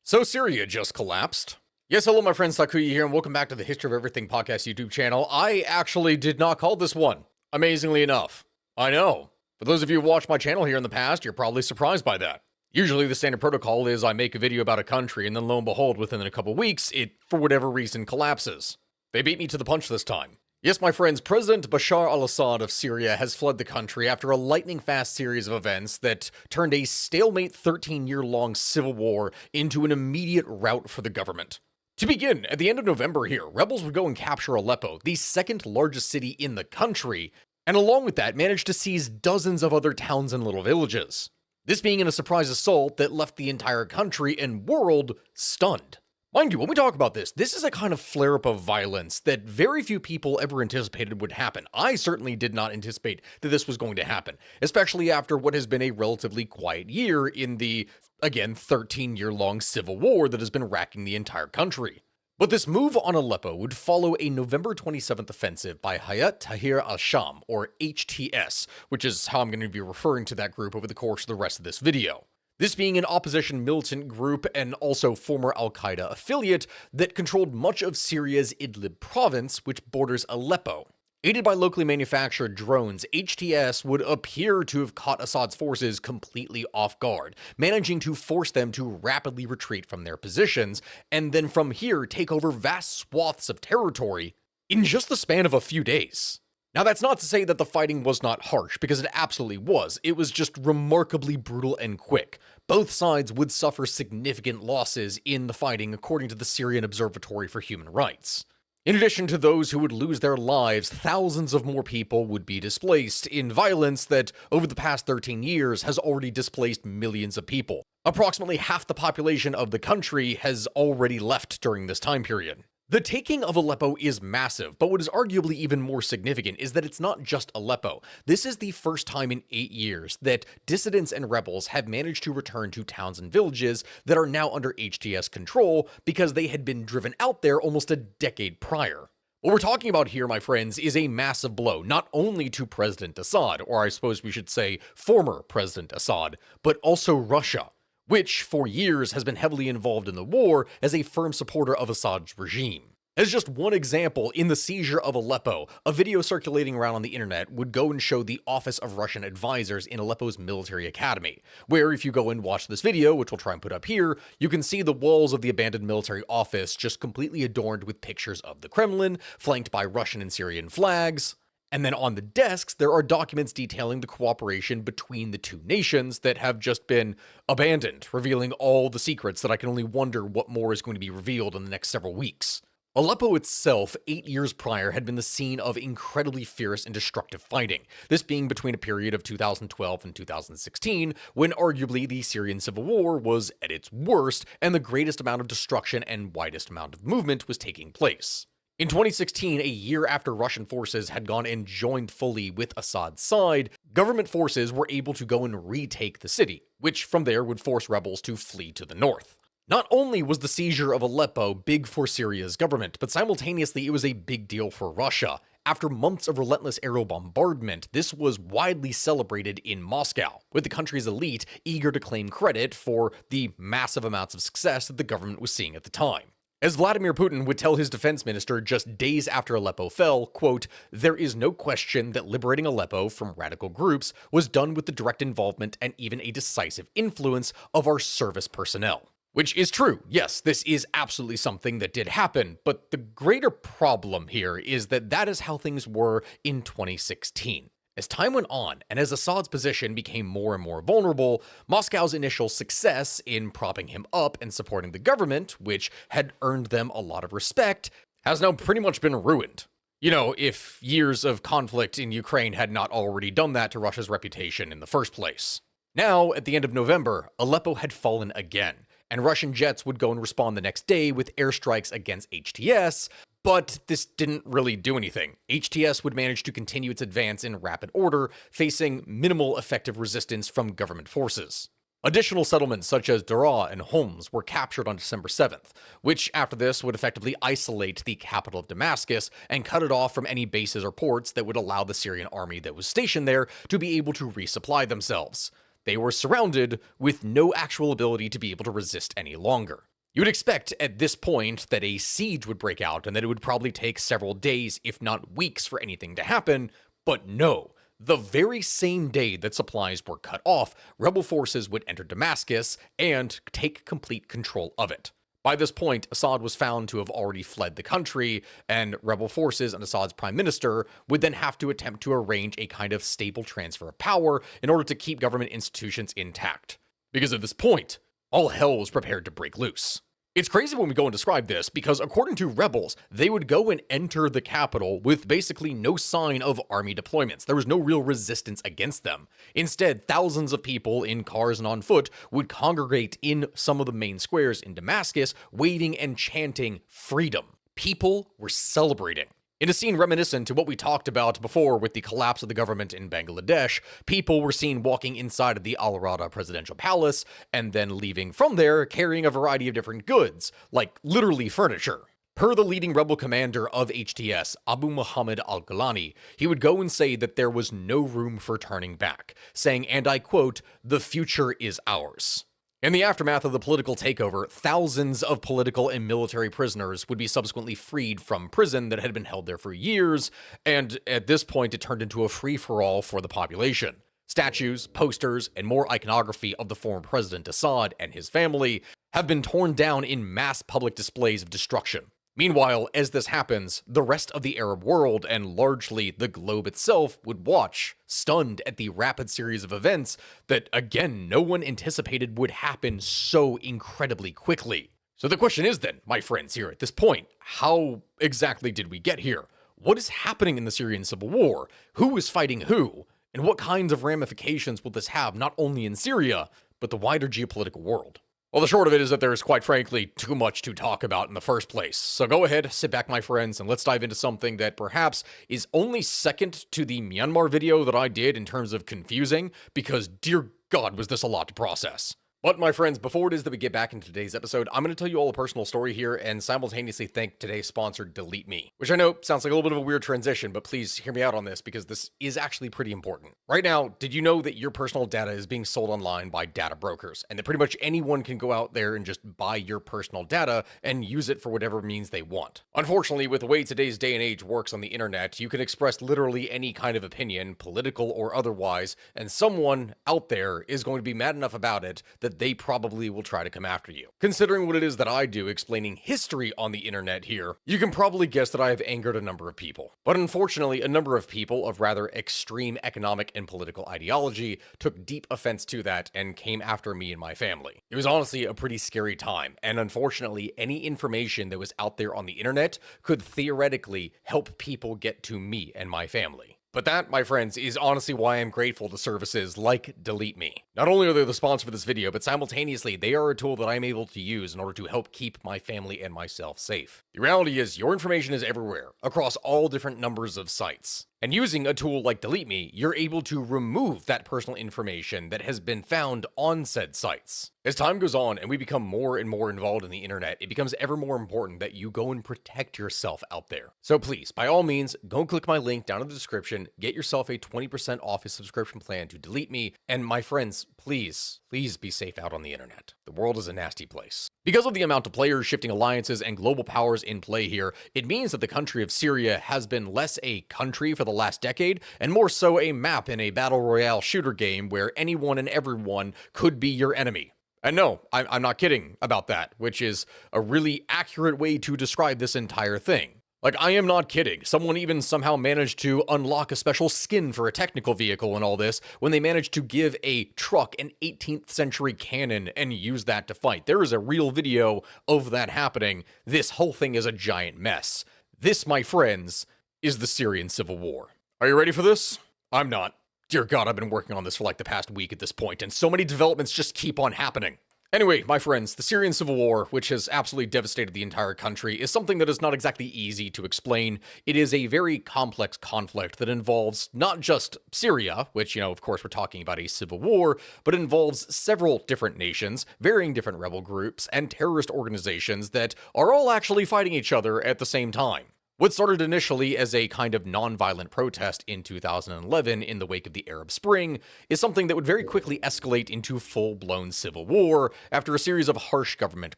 So Syria just collapsed. Yes, hello my friends, Takuya here, and welcome back to the History of Everything podcast YouTube channel. I actually did not call this one, amazingly enough. I know. For those of you who watched my channel here in the past, you're probably surprised by that. Usually the standard protocol is I make a video about a country, and then lo and behold, within a couple weeks, it, for whatever reason, collapses. They beat me to the punch this time. Yes, my friends, President Bashar al-Assad of Syria has fled the country after a lightning-fast series of events that turned a stalemate 13-year-long civil war into an immediate rout for the government. To begin, at the end of November here, rebels would go and capture Aleppo, the second largest city in the country, and along with that managed to seize dozens of other towns and little villages. This being in a surprise assault that left the entire country and world stunned. Mind you, when we talk about this is a kind of flare-up of violence that very few people ever anticipated would happen. I certainly did not anticipate that this was going to happen, especially after what has been a relatively quiet year in the, again, 13-year-long civil war that has been racking the entire country. But this move on Aleppo would follow a November 27th offensive by Hayat Tahrir al-Sham, or HTS, which is how I'm going to be referring to that group over the course of the rest of this video. This being an opposition militant group and also former al-Qaeda affiliate that controlled much of Syria's Idlib province, which borders Aleppo. Aided by locally manufactured drones, HTS would appear to have caught Assad's forces completely off guard, managing to force them to rapidly retreat from their positions, and then from here take over vast swaths of territory in just the span of a few days. Now, that's not to say that the fighting was not harsh, because it absolutely was. It was just remarkably brutal and quick. Both sides would suffer significant losses in the fighting, according to the Syrian Observatory for Human Rights. In addition to those who would lose their lives, thousands of more people would be displaced in violence that, over the past 13 years, has already displaced millions of people. Approximately half the population of the country has already left during this time period. The taking of Aleppo is massive, but what is arguably even more significant is that it's not just Aleppo. This is the first time in 8 years that dissidents and rebels have managed to return to towns and villages that are now under HTS control because they had been driven out there almost a decade prior. What we're talking about here, my friends, is a massive blow, not only to President Assad, or I suppose we should say former President Assad, but also Russia, which, for years, has been heavily involved in the war as a firm supporter of Assad's regime. As just one example, in the seizure of Aleppo, a video circulating around on the internet would go and show the Office of Russian Advisors in Aleppo's military academy, where if you go and watch this video, which we'll try and put up here, you can see the walls of the abandoned military office just completely adorned with pictures of the Kremlin, flanked by Russian and Syrian flags. And then on the desks, there are documents detailing the cooperation between the two nations that have just been abandoned, revealing all the secrets that I can only wonder what more is going to be revealed in the next several weeks. Aleppo itself, 8 years prior, had been the scene of incredibly fierce and destructive fighting, this being between a period of 2012 and 2016, when arguably the Syrian civil war was at its worst and the greatest amount of destruction and widest amount of movement was taking place. In 2016, a year after Russian forces had gone and joined fully with Assad's side, government forces were able to go and retake the city, which from there would force rebels to flee to the north. Not only was the seizure of Aleppo big for Syria's government, but simultaneously it was a big deal for Russia. After months of relentless aerial bombardment, this was widely celebrated in Moscow, with the country's elite eager to claim credit for the massive amounts of success that the government was seeing at the time. As Vladimir Putin would tell his defense minister just days after Aleppo fell, quote, "There is no question that liberating Aleppo from radical groups was done with the direct involvement and even a decisive influence of our service personnel." Which is true. Yes, this is absolutely something that did happen, but the greater problem here is that that is how things were in 2016. As time went on, and as Assad's position became more and more vulnerable, Moscow's initial success in propping him up and supporting the government, which had earned them a lot of respect, has now pretty much been ruined. You know, if years of conflict in Ukraine had not already done that to Russia's reputation in the first place. Now, at the end of November, Aleppo had fallen again, and Russian jets would go and respond the next day with airstrikes against HTS, but this didn't really do anything. HTS would manage to continue its advance in rapid order, facing minimal effective resistance from government forces. Additional settlements such as Drought and Homs were captured on December 7th, which after this would effectively isolate the capital of Damascus and cut it off from any bases or ports that would allow the Syrian army that was stationed there to be able to resupply themselves. They were surrounded with no actual ability to be able to resist any longer. You would expect at this point that a siege would break out and that it would probably take several days, if not weeks, for anything to happen, but no. The very same day that supplies were cut off, rebel forces would enter Damascus and take complete control of it. By this point, Assad was found to have already fled the country, and rebel forces and Assad's prime minister would then have to attempt to arrange a kind of stable transfer of power in order to keep government institutions intact. Because at this point, all hell was prepared to break loose. It's crazy when we go and describe this, because according to rebels, they would go and enter the capital with basically no sign of army deployments. There was no real resistance against them. Instead, thousands of people in cars and on foot would congregate in some of the main squares in Damascus, waving and chanting freedom. People were celebrating. In a scene reminiscent to what we talked about before with the collapse of the government in Bangladesh, people were seen walking inside of the al-Assad presidential palace and then leaving from there carrying a variety of different goods, like literally furniture. Per the leading rebel commander of HTS, Abu Muhammad al-Golani, he would go and say that there was no room for turning back, saying, and I quote, "The future is ours." In the aftermath of the political takeover, thousands of political and military prisoners would be subsequently freed from prison that had been held there for years, and at this point it turned into a free-for-all for the population. Statues, posters, and more iconography of the former President Assad and his family have been torn down in mass public displays of destruction. Meanwhile, as this happens, the rest of the Arab world, and largely the globe itself, would watch, stunned at the rapid series of events that, again, no one anticipated would happen so incredibly quickly. So the question is then, my friends here at this point, how exactly did we get here? What is happening in the Syrian civil war? Who is fighting who? And what kinds of ramifications will this have not only in Syria, but the wider geopolitical world? Well, the short of it is that there is, quite frankly, too much to talk about in the first place. So go ahead, sit back, my friends, and let's dive into something that perhaps is only second to the Myanmar video that I did in terms of confusing, because dear God, was this a lot to process. But my friends, before it is that we get back into today's episode, I'm going to tell you all a personal story here and simultaneously thank today's sponsor, Delete Me. Which I know sounds like a little bit of a weird transition, but please hear me out on this because this is actually pretty important. Right now, did you know that your personal data is being sold online by data brokers and that pretty much anyone can go out there and just buy your personal data and use it for whatever means they want? Unfortunately, with the way today's day and age works on the internet, you can express literally any kind of opinion, political or otherwise, and someone out there is going to be mad enough about it that they probably will try to come after you. Considering what it is that I do explaining history on the internet here, you can probably guess that I have angered a number of people. But unfortunately, a number of people of rather extreme economic and political ideology took deep offense to that and came after me and my family. It was honestly a pretty scary time, and unfortunately, any information that was out there on the internet could theoretically help people get to me and my family. But that, my friends, is honestly why I'm grateful to services like Delete Me. Not only are they the sponsor for this video, but simultaneously, they are a tool that I'm able to use in order to help keep my family and myself safe. The reality is, your information is everywhere, across all different numbers of sites. And using a tool like Delete Me, you're able to remove that personal information that has been found on said sites. As time goes on and we become more and more involved in the internet, it becomes ever more important that you go and protect yourself out there. So please, by all means, go click my link down in the description, get yourself a 20% off a subscription plan to Delete Me, and my friends, please be safe out on the internet. The world is a nasty place. Because of the amount of players, shifting alliances, and global powers in play here, it means that the country of Syria has been less a country for the last decade, and more so a map in a battle royale shooter game where anyone and everyone could be your enemy. And no, I'm not kidding about that, which is a really accurate way to describe this entire thing. Like, I am not kidding. Someone even somehow managed to unlock a special skin for a technical vehicle and all this when they managed to give a truck an 18th century cannon and use that to fight. There is a real video of that happening. This whole thing is a giant mess. This, my friends, is the Syrian civil war. Are you ready for this? I'm not. Dear God, I've been working on this for like the past week at this point, and so many developments just keep on happening. Anyway, my friends, the Syrian civil war, which has absolutely devastated the entire country, is something that is not exactly easy to explain. It is a very complex conflict that involves not just Syria, which, of course we're talking about a civil war, but involves several different nations, varying different rebel groups, and terrorist organizations that are all actually fighting each other at the same time. What started initially as a kind of non-violent protest in 2011 in the wake of the Arab Spring is something that would very quickly escalate into full-blown civil war after a series of harsh government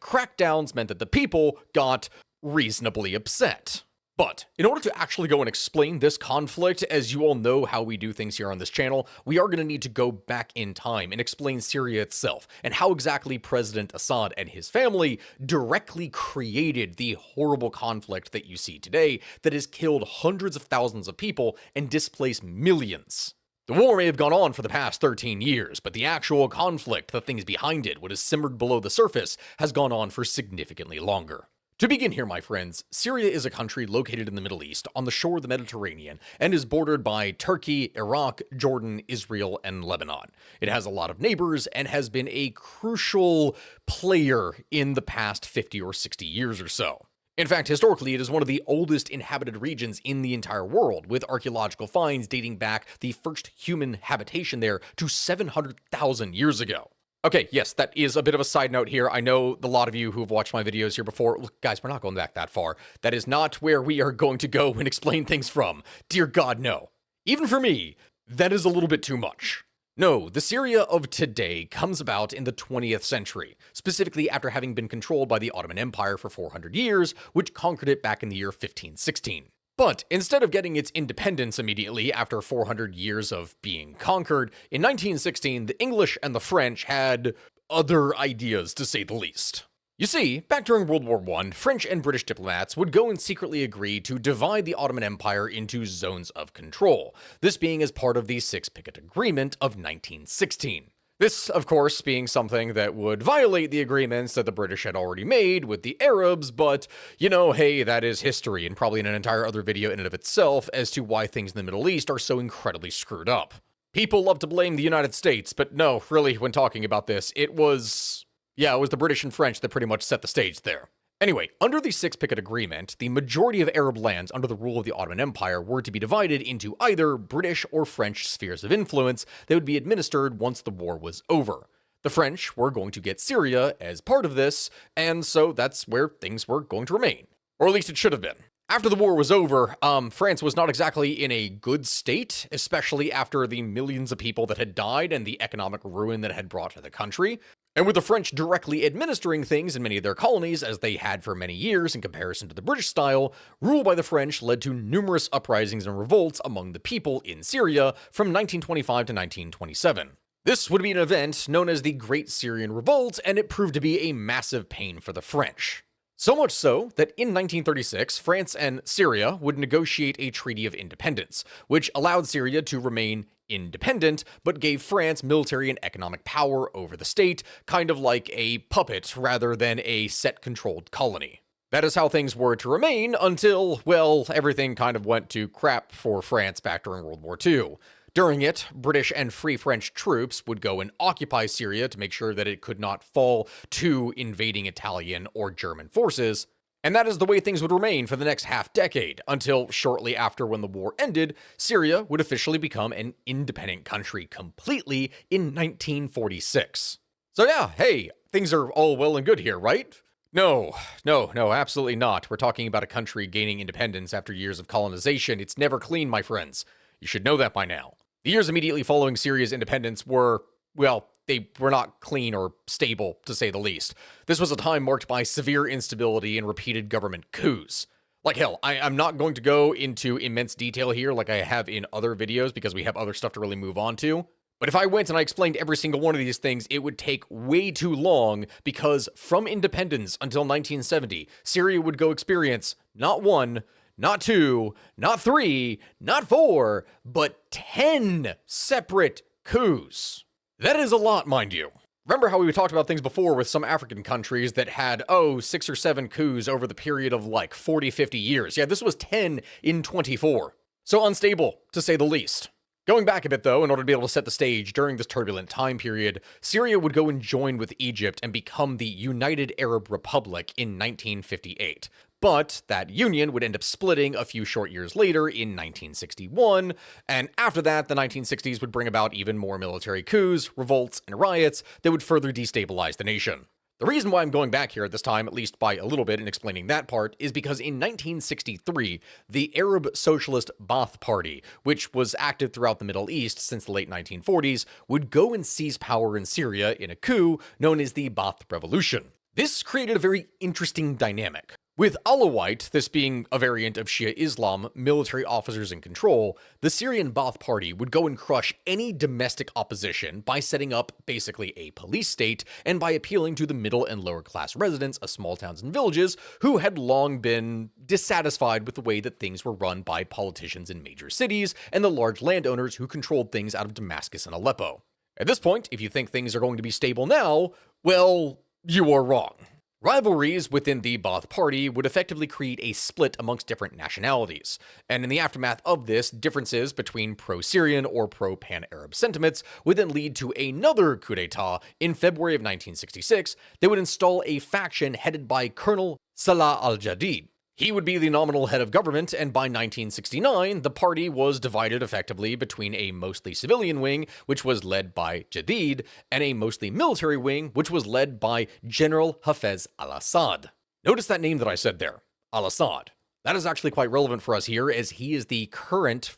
crackdowns meant that the people got reasonably upset. But in order to actually go and explain this conflict, as you all know how we do things here on this channel, we are going to need to go back in time and explain Syria itself and how exactly President Assad and his family directly created the horrible conflict that you see today that has killed hundreds of thousands of people and displaced millions. The war may have gone on for the past 13 years, but the actual conflict, the things behind it, what has simmered below the surface, has gone on for significantly longer. To begin here, my friends, Syria is a country located in the Middle East on the shore of the Mediterranean and is bordered by Turkey, Iraq, Jordan, Israel, and Lebanon. It has a lot of neighbors and has been a crucial player in the past 50 or 60 years or so. In fact, historically, it is one of the oldest inhabited regions in the entire world, with archaeological finds dating back the first human habitation there to 700,000 years ago. Okay, yes, that is a bit of a side note here. I know a lot of you who have watched my videos here before. Look, guys, we're not going back that far. That is not where we are going to go and explain things from. Dear God, no. Even for me, that is a little bit too much. No, the Syria of today comes about in the 20th century, specifically after having been controlled by the Ottoman Empire for 400 years, which conquered it back in the year 1516. But instead of getting its independence immediately after 400 years of being conquered, in 1916, the English and the French had other ideas, to say the least. You see, back during World War I, French and British diplomats would go and secretly agree to divide the Ottoman Empire into zones of control, this being as part of the Six-Picket Agreement of 1916. This, of course, being something that would violate the agreements that the British had already made with the Arabs, but, you know, hey, that is history, and probably in an entire other video in and of itself as to why things in the Middle East are so incredibly screwed up. People love to blame the United States, but no, really, when talking about this, it was the British and French that pretty much set the stage there. Anyway, under the Six-Picket Agreement, the majority of Arab lands under the rule of the Ottoman Empire were to be divided into either British or French spheres of influence that would be administered once the war was over. The French were going to get Syria as part of this, and so that's where things were going to remain. Or at least it should have been. After the war was over, France was not exactly in a good state, especially after the millions of people that had died and the economic ruin that it had brought to the country. And with the French directly administering things in many of their colonies, as they had for many years in comparison to the British style, rule by the French led to numerous uprisings and revolts among the people in Syria from 1925 to 1927. This would be an event known as the Great Syrian Revolt, and it proved to be a massive pain for the French. So much so that in 1936, France and Syria would negotiate a treaty of independence, which allowed Syria to remain independent, but gave France military and economic power over the state, kind of like a puppet rather than a set-controlled colony. That is how things were to remain until, well, everything kind of went to crap for France back during World War II. During it, British and Free French troops would go and occupy Syria to make sure that it could not fall to invading Italian or German forces, and that is the way things would remain for the next half-decade, until shortly after when the war ended, Syria would officially become an independent country completely in 1946. So yeah, hey, things are all well and good here, right? No, absolutely not. We're talking about a country gaining independence after years of colonization. It's never clean, my friends. You should know that by now. The years immediately following Syria's independence were, well, they were not clean or stable, to say the least. This was a time marked by severe instability and repeated government coups. Like hell, I'm not going to go into immense detail here like I have in other videos because we have other stuff to really move on to. But if I went and I explained every single one of these things, it would take way too long because from independence until 1970, Syria would go experience not one, not two, not three, not four, but 10 separate coups. That is a lot, mind you. Remember how we talked about things before with some African countries that had, 6 or 7 coups over the period of like 40, 50 years. Yeah, this was 10 in 24. So unstable, to say the least. Going back a bit, though, in order to be able to set the stage during this turbulent time period, Syria would go and join with Egypt and become the United Arab Republic in 1958. But that union would end up splitting a few short years later in 1961, and after that, the 1960s would bring about even more military coups, revolts, and riots that would further destabilize the nation. The reason why I'm going back here at this time, at least by a little bit, and explaining that part, is because in 1963, the Arab Socialist Ba'ath Party, which was active throughout the Middle East since the late 1940s, would go and seize power in Syria in a coup known as the Ba'ath Revolution. This created a very interesting dynamic. With Alawite, this being a variant of Shia Islam, military officers in control, the Syrian Ba'ath Party would go and crush any domestic opposition by setting up basically a police state and by appealing to the middle and lower class residents of small towns and villages who had long been dissatisfied with the way that things were run by politicians in major cities and the large landowners who controlled things out of Damascus and Aleppo. At this point, if you think things are going to be stable now, well, you are wrong. Rivalries within the Ba'ath Party would effectively create a split amongst different nationalities, and in the aftermath of this, differences between pro-Syrian or pro-Pan-Arab sentiments would then lead to another coup d'etat in February of 1966 that would install a faction headed by Colonel Salah al-Jadid. He would be the nominal head of government, and by 1969, the party was divided effectively between a mostly civilian wing, which was led by Jadid, and a mostly military wing, which was led by General Hafez al-Assad. Notice that name that I said there, al-Assad. That is actually quite relevant for us here, as he is the current,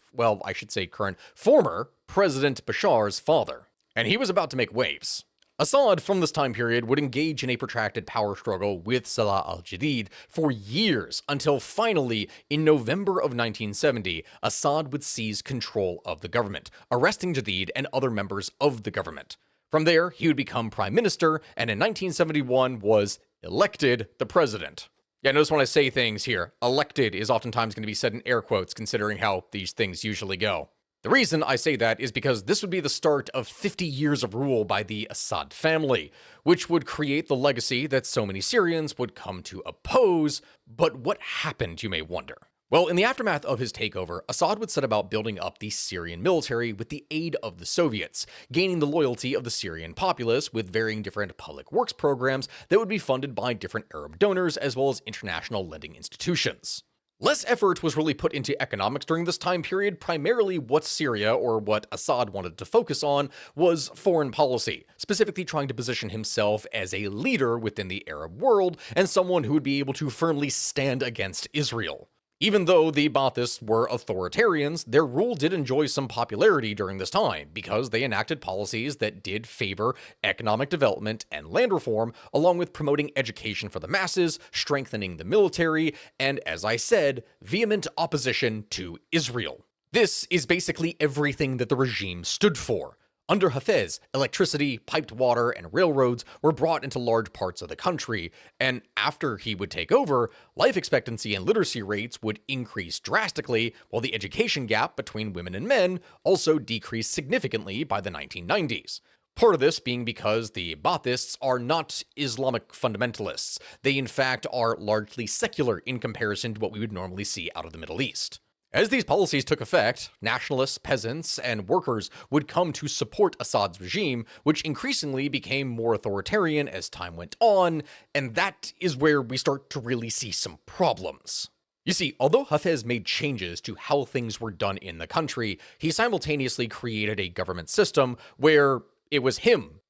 former President Bashar's father. And he was about to make waves. Assad, from this time period, would engage in a protracted power struggle with Salah al-Jadid for years, until finally, in November of 1970, Assad would seize control of the government, arresting Jadid and other members of the government. From there, he would become prime minister, and in 1971 was elected the president. Yeah, notice when I say things here, elected is oftentimes going to be said in air quotes, considering how these things usually go. The reason I say that is because this would be the start of 50 years of rule by the Assad family, which would create the legacy that so many Syrians would come to oppose. But what happened, you may wonder? Well, in the aftermath of his takeover, Assad would set about building up the Syrian military with the aid of the Soviets, gaining the loyalty of the Syrian populace with varying different public works programs that would be funded by different Arab donors as well as international lending institutions. Less effort was really put into economics during this time period. Primarily what Syria, or what Assad wanted to focus on, was foreign policy, specifically trying to position himself as a leader within the Arab world and someone who would be able to firmly stand against Israel. Even though the Baathists were authoritarians, their rule did enjoy some popularity during this time because they enacted policies that did favor economic development and land reform, along with promoting education for the masses, strengthening the military, and, as I said, vehement opposition to Israel. This is basically everything that the regime stood for. Under Hafez, electricity, piped water, and railroads were brought into large parts of the country, and after he would take over, life expectancy and literacy rates would increase drastically, while the education gap between women and men also decreased significantly by the 1990s. Part of this being because the Baathists are not Islamic fundamentalists. They in fact are largely secular in comparison to what we would normally see out of the Middle East. As these policies took effect, nationalists, peasants, and workers would come to support Assad's regime, which increasingly became more authoritarian as time went on, and that is where we start to really see some problems. You see, although Hafez made changes to how things were done in the country, he simultaneously created a government system where it was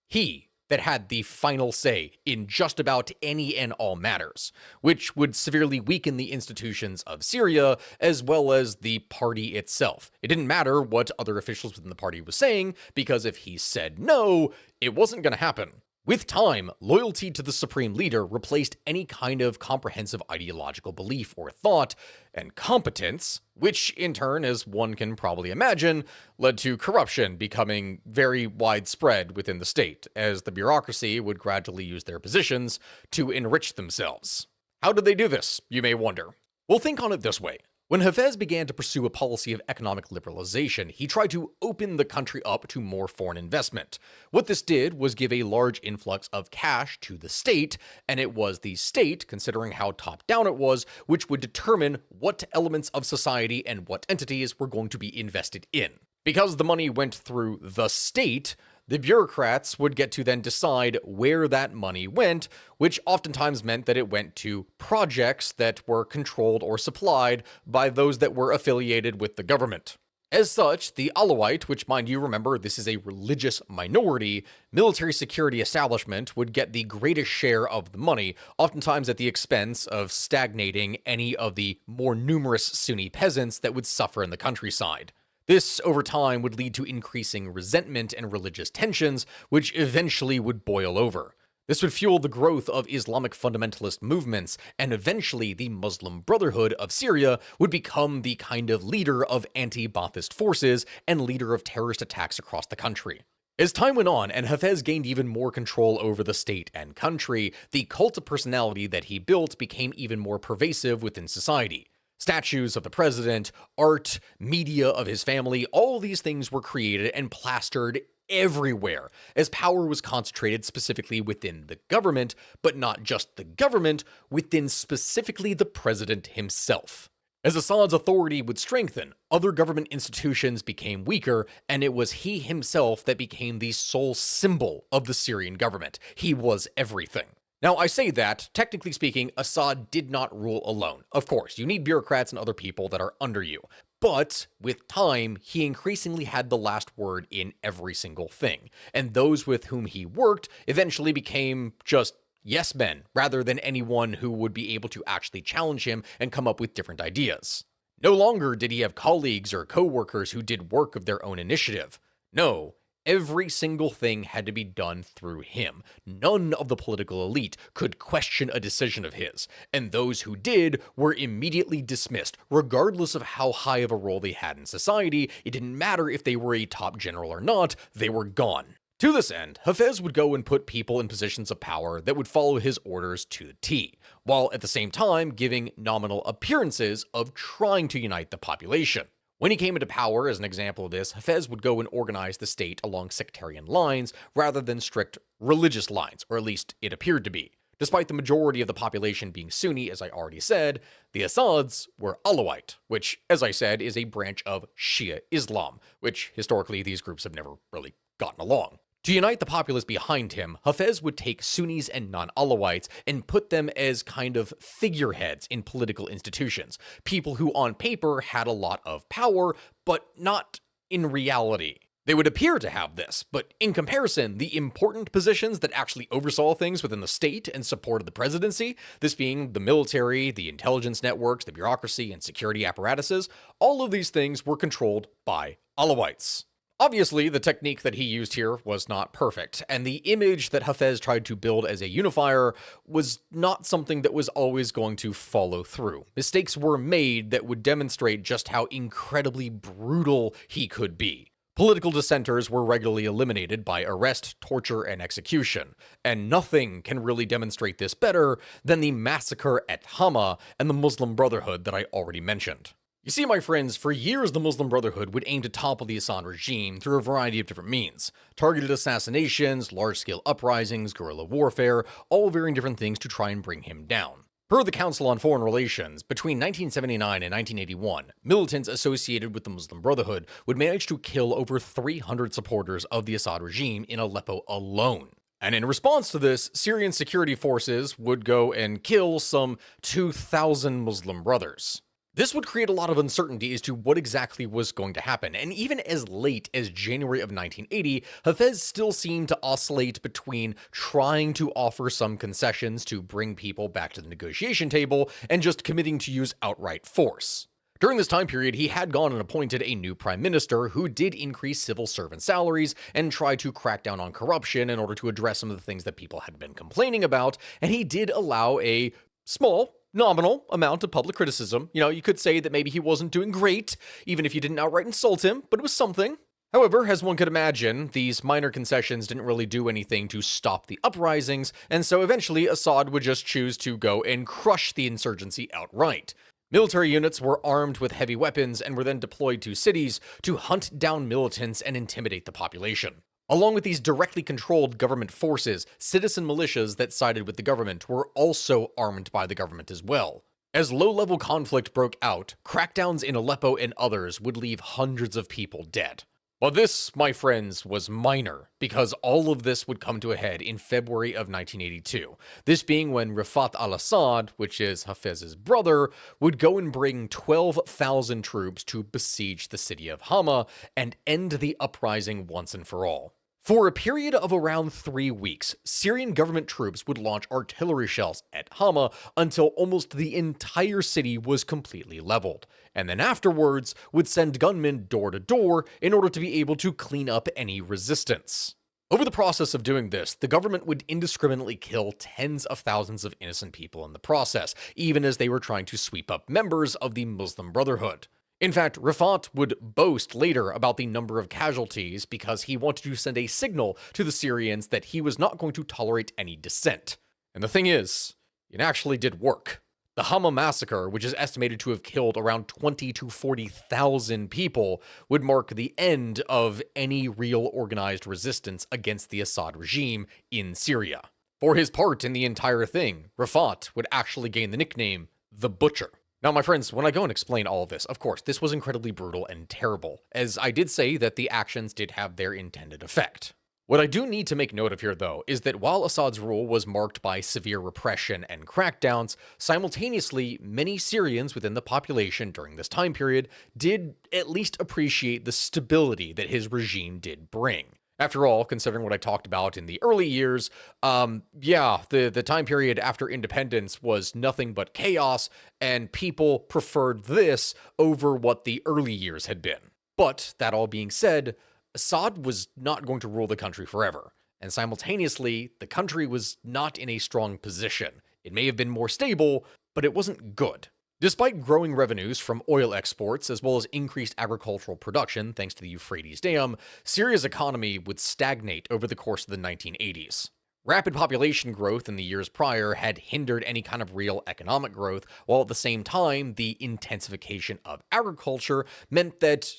he, that had the final say in just about any and all matters, which would severely weaken the institutions of Syria as well as the party itself. It didn't matter what other officials within the party was saying, because if he said no, it wasn't going to happen. With time, loyalty to the supreme leader replaced any kind of comprehensive ideological belief or thought, and competence, which in turn, as one can probably imagine, led to corruption becoming very widespread within the state, as the bureaucracy would gradually use their positions to enrich themselves. How did they do this, you may wonder? Well, think on it this way. When Hafez began to pursue a policy of economic liberalization, he tried to open the country up to more foreign investment. What this did was give a large influx of cash to the state, and it was the state, considering how top-down it was, which would determine what elements of society and what entities were going to be invested in. Because the money went through the state, the bureaucrats would get to then decide where that money went, which oftentimes meant that it went to projects that were controlled or supplied by those that were affiliated with the government. As such, the Alawite, which mind you remember this is a religious minority, military security establishment would get the greatest share of the money, oftentimes at the expense of stagnating any of the more numerous Sunni peasants that would suffer in the countryside. This, over time, would lead to increasing resentment and religious tensions, which eventually would boil over. This would fuel the growth of Islamic fundamentalist movements, and eventually the Muslim Brotherhood of Syria would become the kind of leader of anti-Ba'athist forces and leader of terrorist attacks across the country. As time went on and Hafez gained even more control over the state and country, the cult of personality that he built became even more pervasive within society. Statues of the president, art, media of his family, all these things were created and plastered everywhere, as power was concentrated specifically within the government, but not just the government, within specifically the president himself. As Assad's authority would strengthen, other government institutions became weaker, and it was he himself that became the sole symbol of the Syrian government. He was everything. Now, I say that, technically speaking, Assad did not rule alone. Of course, you need bureaucrats and other people that are under you. But with time, he increasingly had the last word in every single thing, and those with whom he worked eventually became just yes men, rather than anyone who would be able to actually challenge him and come up with different ideas. No longer did he have colleagues or co-workers who did work of their own initiative. No, every single thing had to be done through him. None of the political elite could question a decision of his, and those who did were immediately dismissed, regardless of how high of a role they had in society. It didn't matter if they were a top general or not, they were gone. To this end, Hafez would go and put people in positions of power that would follow his orders to the T, while at the same time giving nominal appearances of trying to unite the population. When he came into power, as an example of this, Hafez would go and organize the state along sectarian lines rather than strict religious lines, or at least it appeared to be. Despite the majority of the population being Sunni, as I already said, the Assads were Alawite, which, as I said, is a branch of Shia Islam, which historically these groups have never really gotten along. To unite the populace behind him, Hafez would take Sunnis and non-Alawites and put them as kind of figureheads in political institutions, people who on paper had a lot of power, but not in reality. They would appear to have this, but in comparison, the important positions that actually oversaw things within the state and supported the presidency, this being the military, the intelligence networks, the bureaucracy, and security apparatuses, all of these things were controlled by Alawites. Obviously, the technique that he used here was not perfect, and the image that Hafez tried to build as a unifier was not something that was always going to follow through. Mistakes were made that would demonstrate just how incredibly brutal he could be. Political dissenters were regularly eliminated by arrest, torture, and execution, and nothing can really demonstrate this better than the massacre at Hama and the Muslim Brotherhood that I already mentioned. You see, my friends, for years the Muslim Brotherhood would aim to topple the Assad regime through a variety of different means. Targeted assassinations, large-scale uprisings, guerrilla warfare, all varying different things to try and bring him down. Per the Council on Foreign Relations, between 1979 and 1981, militants associated with the Muslim Brotherhood would manage to kill over 300 supporters of the Assad regime in Aleppo alone. And in response to this, Syrian security forces would go and kill some 2,000 Muslim brothers. This would create a lot of uncertainty as to what exactly was going to happen, and even as late as January of 1980, Hafez still seemed to oscillate between trying to offer some concessions to bring people back to the negotiation table and just committing to use outright force. During this time period, he had gone and appointed a new prime minister who did increase civil servant salaries and try to crack down on corruption in order to address some of the things that people had been complaining about, and he did allow a small, nominal amount of public criticism. You could say that maybe he wasn't doing great, even if you didn't outright insult him, but it was something. However, as one could imagine, these minor concessions didn't really do anything to stop the uprisings, and so eventually Assad would just choose to go and crush the insurgency outright. Military units were armed with heavy weapons and were then deployed to cities to hunt down militants and intimidate the population. Along with these directly controlled government forces, citizen militias that sided with the government were also armed by the government as well. As low-level conflict broke out, crackdowns in Aleppo and others would leave hundreds of people dead. But this, my friends, was minor, because all of this would come to a head in February of 1982. This being when Rafat al-Assad, which is Hafez's brother, would go and bring 12,000 troops to besiege the city of Hama and end the uprising once and for all. For a period of around 3 weeks, Syrian government troops would launch artillery shells at Hama until almost the entire city was completely leveled, and then afterwards would send gunmen door to door in order to be able to clean up any resistance. Over the process of doing this, the government would indiscriminately kill tens of thousands of innocent people in the process, even as they were trying to sweep up members of the Muslim Brotherhood. In fact, Rafat would boast later about the number of casualties because he wanted to send a signal to the Syrians that he was not going to tolerate any dissent. And the thing is, it actually did work. The Hama Massacre, which is estimated to have killed around 20 to 40,000 people, would mark the end of any real organized resistance against the Assad regime in Syria. For his part in the entire thing, Rafat would actually gain the nickname the Butcher. Now, my friends, when I go and explain all of this, of course, this was incredibly brutal and terrible, as I did say that the actions did have their intended effect. What I do need to make note of here, though, is that while Assad's rule was marked by severe repression and crackdowns, simultaneously, many Syrians within the population during this time period did at least appreciate the stability that his regime did bring. After all, considering what I talked about in the early years, the time period after independence was nothing but chaos, and people preferred this over what the early years had been. But, that all being said, Assad was not going to rule the country forever, and simultaneously, the country was not in a strong position. It may have been more stable, but it wasn't good. Despite growing revenues from oil exports as well as increased agricultural production thanks to the Euphrates Dam, Syria's economy would stagnate over the course of the 1980s. Rapid population growth in the years prior had hindered any kind of real economic growth, while at the same time, the intensification of agriculture meant that,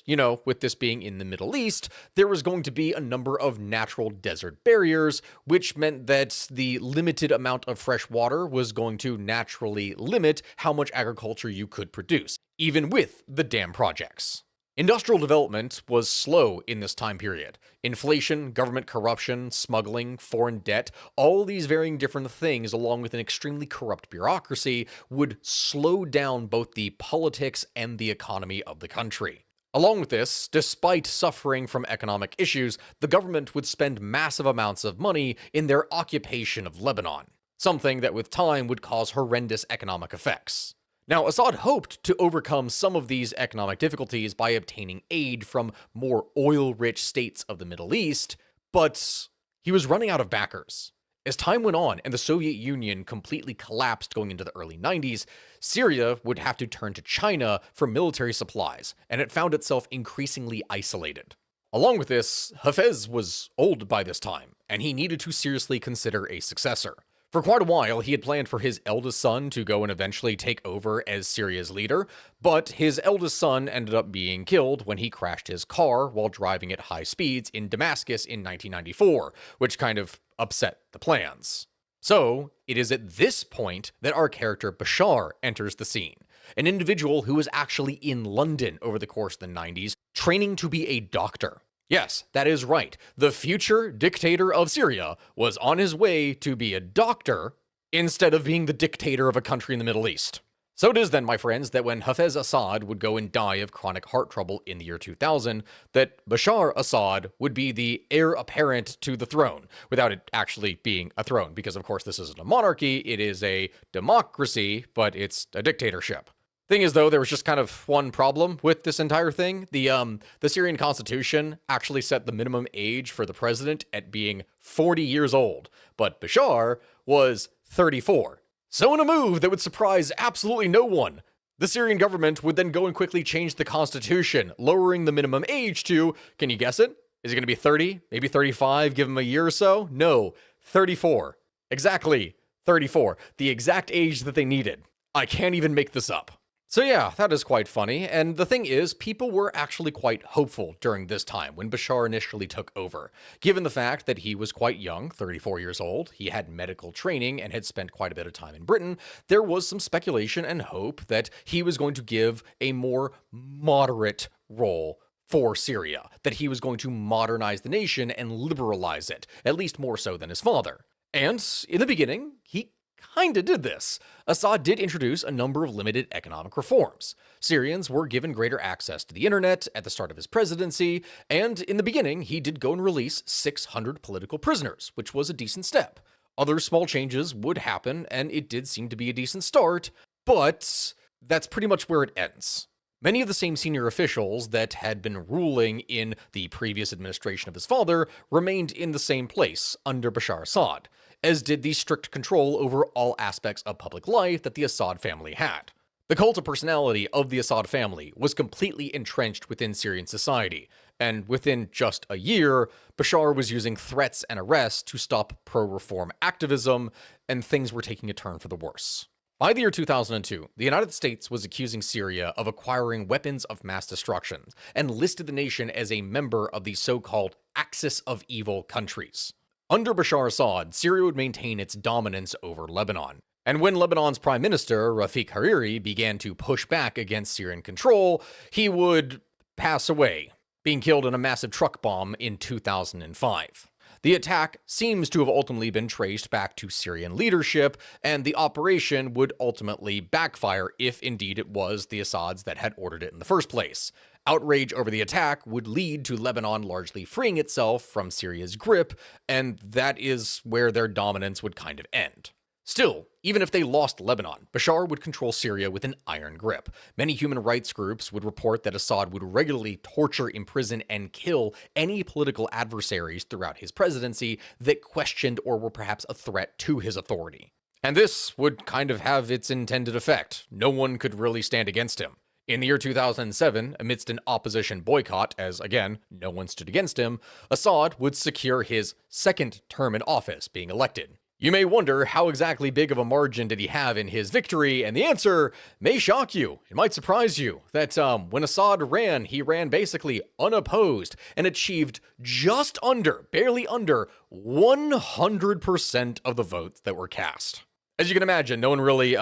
with this being in the Middle East, there was going to be a number of natural desert barriers, which meant that the limited amount of fresh water was going to naturally limit how much agriculture you could produce, even with the dam projects. Industrial development was slow in this time period. Inflation, government corruption, smuggling, foreign debt, all these varying different things, along with an extremely corrupt bureaucracy, would slow down both the politics and the economy of the country. Along with this, despite suffering from economic issues, the government would spend massive amounts of money in their occupation of Lebanon, something that with time would cause horrendous economic effects. Now, Assad hoped to overcome some of these economic difficulties by obtaining aid from more oil-rich states of the Middle East, but he was running out of backers. As time went on and the Soviet Union completely collapsed going into the early 90s, Syria would have to turn to China for military supplies, and it found itself increasingly isolated. Along with this, Hafez was old by this time, and he needed to seriously consider a successor. For quite a while, he had planned for his eldest son to go and eventually take over as Syria's leader, but his eldest son ended up being killed when he crashed his car while driving at high speeds in Damascus in 1994, which kind of upset the plans. So, it is at this point that our character Bashar enters the scene, an individual who was actually in London over the course of the 90s, training to be a doctor. Yes, that is right. The future dictator of Syria was on his way to be a doctor instead of being the dictator of a country in the Middle East. So it is then, my friends, that when Hafez Assad would go and die of chronic heart trouble in the year 2000, that Bashar Assad would be the heir apparent to the throne, without it actually being a throne, because of course this isn't a monarchy, it is a democracy, but it's a dictatorship. Thing is, though, there was just kind of one problem with this entire thing. The Syrian constitution actually set the minimum age for the president at being 40 years old, but Bashar was 34. So in a move that would surprise absolutely no one, the Syrian government would then go and quickly change the constitution, lowering the minimum age to, can you guess it? Is it going to be 30? Maybe 35? Give him a year or so? No, 34. Exactly, 34. The exact age that they needed. I can't even make this up. So yeah, that is quite funny, and the thing is, people were actually quite hopeful during this time when Bashar initially took over. Given the fact that he was quite young, 34 years old, he had medical training and had spent quite a bit of time in Britain, there was some speculation and hope that he was going to give a more moderate role for Syria, that he was going to modernize the nation and liberalize it, at least more so than his father. And in the beginning, he kinda did this. Assad did introduce a number of limited economic reforms. Syrians were given greater access to the internet at the start of his presidency, and in the beginning, he did go and release 600 political prisoners, which was a decent step. Other small changes would happen, and it did seem to be a decent start, but that's pretty much where it ends. Many of the same senior officials that had been ruling in the previous administration of his father remained in the same place under Bashar Assad, as did the strict control over all aspects of public life that the Assad family had. The cult of personality of the Assad family was completely entrenched within Syrian society, and within just a year, Bashar was using threats and arrests to stop pro-reform activism, and things were taking a turn for the worse. By the year 2002, the United States was accusing Syria of acquiring weapons of mass destruction, and listed the nation as a member of the so-called Axis of Evil countries. Under Bashar Assad, Syria would maintain its dominance over Lebanon. And when Lebanon's Prime Minister, Rafik Hariri, began to push back against Syrian control, he would pass away, being killed in a massive truck bomb in 2005. The attack seems to have ultimately been traced back to Syrian leadership, and the operation would ultimately backfire if indeed it was the Assads that had ordered it in the first place. Outrage over the attack would lead to Lebanon largely freeing itself from Syria's grip, and that is where their dominance would kind of end. Still, even if they lost Lebanon, Bashar would control Syria with an iron grip. Many human rights groups would report that Assad would regularly torture, imprison, and kill any political adversaries throughout his presidency that questioned or were perhaps a threat to his authority. And this would kind of have its intended effect. No one could really stand against him. In the year 2007, amidst an opposition boycott, as again, no one stood against him, Assad would secure his second term in office, being elected. You may wonder how exactly big of a margin did he have in his victory, and the answer may shock you. It might surprise you that when Assad ran, he ran basically unopposed and achieved just under, barely under, 100% of the votes that were cast. As you can imagine, no one really